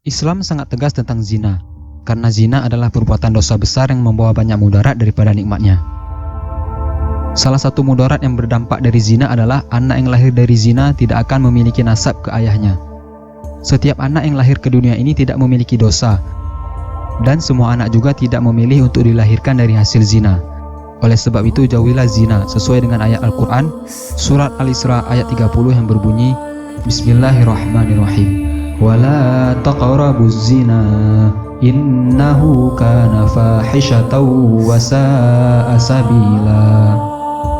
Islam sangat tegas tentang zina, karena zina adalah perbuatan dosa besar yang membawa banyak mudarat daripada nikmatnya. Salah satu mudarat yang berdampak dari zina adalah anak yang lahir dari zina tidak akan memiliki nasab ke ayahnya. Setiap anak yang lahir ke dunia ini tidak memiliki dosa, dan semua anak juga tidak memilih untuk dilahirkan dari hasil zina. Oleh sebab itu jauhilah zina sesuai dengan ayat Al-Quran surat Al-Isra ayat 30 yang berbunyi Bismillahirrahmanirrahim. Wala taqrabuz zina innahu kana fahishatan wa sa'a sabila.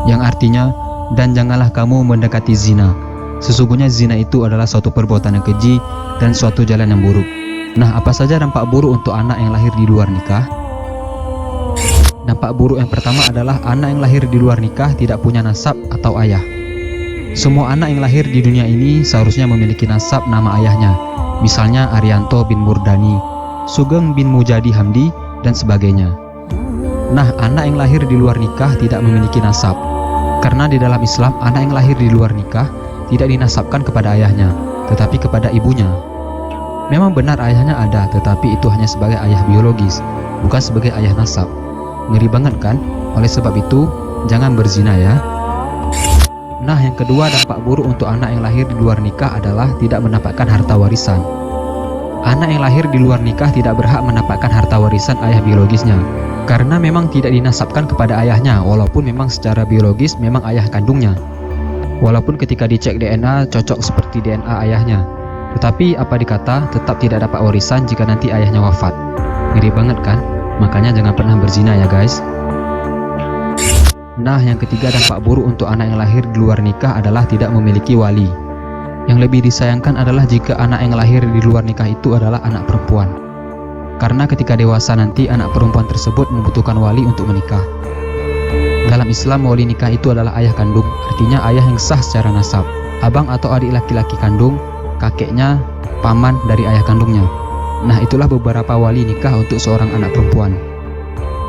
Yang artinya, dan janganlah kamu mendekati zina. Sesungguhnya zina itu adalah suatu perbuatan yang keji dan suatu jalan yang buruk. Nah, apa saja dampak buruk untuk anak yang lahir di luar nikah? Dampak buruk yang pertama adalah anak yang lahir di luar nikah tidak punya nasab atau ayah. Semua anak yang lahir di dunia ini seharusnya memiliki nasab nama ayahnya. Misalnya Arianto bin Murdani, Sugeng bin Mujadi Hamdi, dan sebagainya. Nah, anak yang lahir di luar nikah tidak memiliki nasab. Karena di dalam Islam, anak yang lahir di luar nikah tidak dinasabkan kepada ayahnya, tetapi kepada ibunya. Memang benar ayahnya ada, tetapi itu hanya sebagai ayah biologis, bukan sebagai ayah nasab. Ngeri banget kan? Oleh sebab itu, jangan berzina ya. Nah, yang kedua dampak buruk untuk anak yang lahir di luar nikah adalah tidak mendapatkan harta warisan. Anak yang lahir di luar nikah tidak berhak mendapatkan harta warisan ayah biologisnya, karena memang tidak dinasabkan kepada ayahnya, walaupun memang secara biologis memang ayah kandungnya. Walaupun ketika dicek DNA cocok seperti DNA ayahnya, tetapi apa dikata tetap tidak dapat warisan jika nanti ayahnya wafat. Ngeri banget kan? Makanya jangan pernah berzina ya guys. Nah, yang ketiga dampak buruk untuk anak yang lahir di luar nikah adalah tidak memiliki wali. Yang lebih disayangkan adalah jika anak yang lahir di luar nikah itu adalah anak perempuan. Karena ketika dewasa nanti anak perempuan tersebut membutuhkan wali untuk menikah. Dalam Islam, wali nikah itu adalah ayah kandung, artinya ayah yang sah secara nasab. Abang atau adik laki-laki kandung, kakeknya, paman dari ayah kandungnya. Nah, itulah beberapa wali nikah untuk seorang anak perempuan.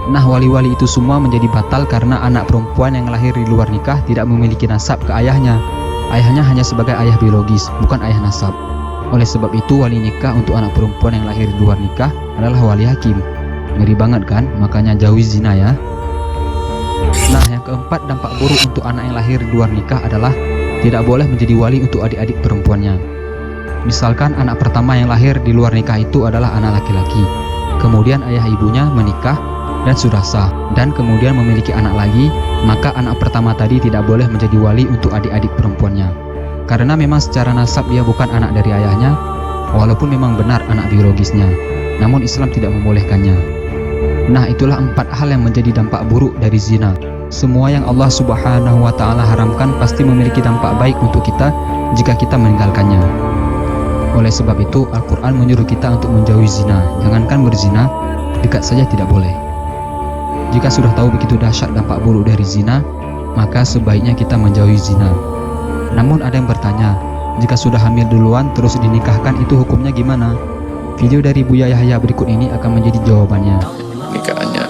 Nah, wali-wali itu semua menjadi batal karena anak perempuan yang lahir di luar nikah tidak memiliki nasab ke ayahnya. Ayahnya hanya sebagai ayah biologis, bukan ayah nasab. Oleh sebab itu, wali nikah untuk anak perempuan yang lahir di luar nikah adalah wali hakim. Ngeri banget kan? Makanya jauhi zina ya. Nah, yang keempat dampak buruk untuk anak yang lahir di luar nikah adalah tidak boleh menjadi wali untuk adik-adik perempuannya. Misalkan anak pertama yang lahir di luar nikah itu adalah anak laki-laki. Kemudian ayah ibunya menikah dan sudah sah, dan kemudian memiliki anak lagi, maka anak pertama tadi tidak boleh menjadi wali untuk adik-adik perempuannya. Karena memang secara nasab dia bukan anak dari ayahnya, walaupun memang benar anak biologisnya. Namun Islam tidak membolehkannya. Nah, itulah 4 hal yang menjadi dampak buruk dari zina. Semua yang Allah Subhanahu wa Ta'ala haramkan pasti memiliki dampak baik untuk kita jika kita meninggalkannya. Oleh sebab itu, Al-Quran menyuruh kita untuk menjauhi zina. Jangankan berzina, dekat saja tidak boleh. Jika sudah tahu begitu dahsyat dampak buruk dari zina, maka sebaiknya kita menjauhi zina. Namun ada yang bertanya, jika sudah hamil duluan terus dinikahkan itu hukumnya gimana? Video dari Buya Yahya berikut ini akan menjadi jawabannya. Nikahnya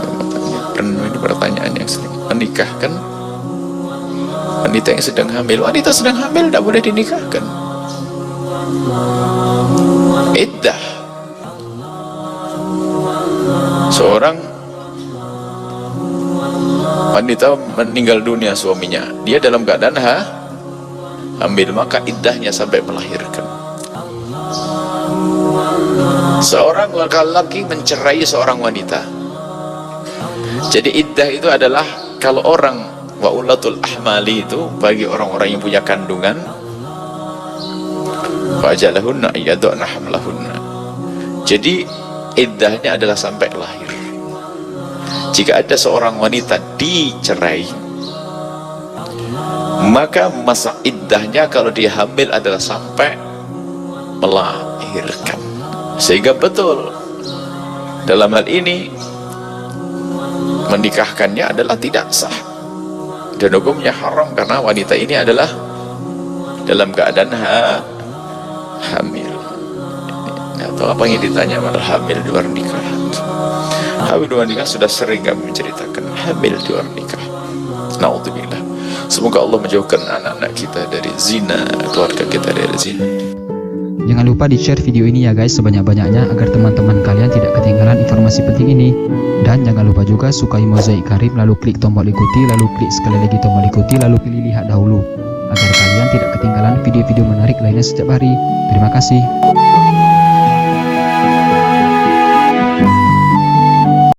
penuh ini pertanyaan yang sering. Menikahkan wanita yang sedang hamil. Wanita sedang hamil tidak boleh dinikahkan. Iddah. Seorang wanita meninggal dunia suaminya, dia dalam keadaan hamil, maka iddahnya sampai melahirkan. Seorang laki-laki mencerai seorang wanita, jadi iddah itu adalah kalau orang wa ulatul ahmali itu bagi orang-orang yang punya kandungan, fajalahunna iyaduna hamlahunna, jadi iddahnya adalah sampai lahir. Jika ada seorang wanita dicerai, maka masa iddahnya kalau dia hamil adalah sampai melahirkan. Sehingga betul dalam hal ini menikahkannya adalah tidak sah dan hukumnya haram karena wanita ini adalah dalam keadaan hamil. Atau apa yang ditanya malah hamil di luar nikah. Hamil di luar nikah sudah sering kami menceritakan hamil di luar nikah. Naudzubillah. Semoga Allah menjauhkan anak-anak kita dari zina, keluarga kita dari zina. Jangan lupa di-share video ini ya guys sebanyak-banyaknya agar teman-teman kalian tidak ketinggalan informasi penting ini. Dan jangan lupa juga sukai Mozaik Karim, lalu klik tombol ikuti, lalu klik sekali lagi tombol ikuti, lalu pilih lihat dahulu agar kalian tidak ketinggalan video-video menarik lainnya setiap hari. Terima kasih.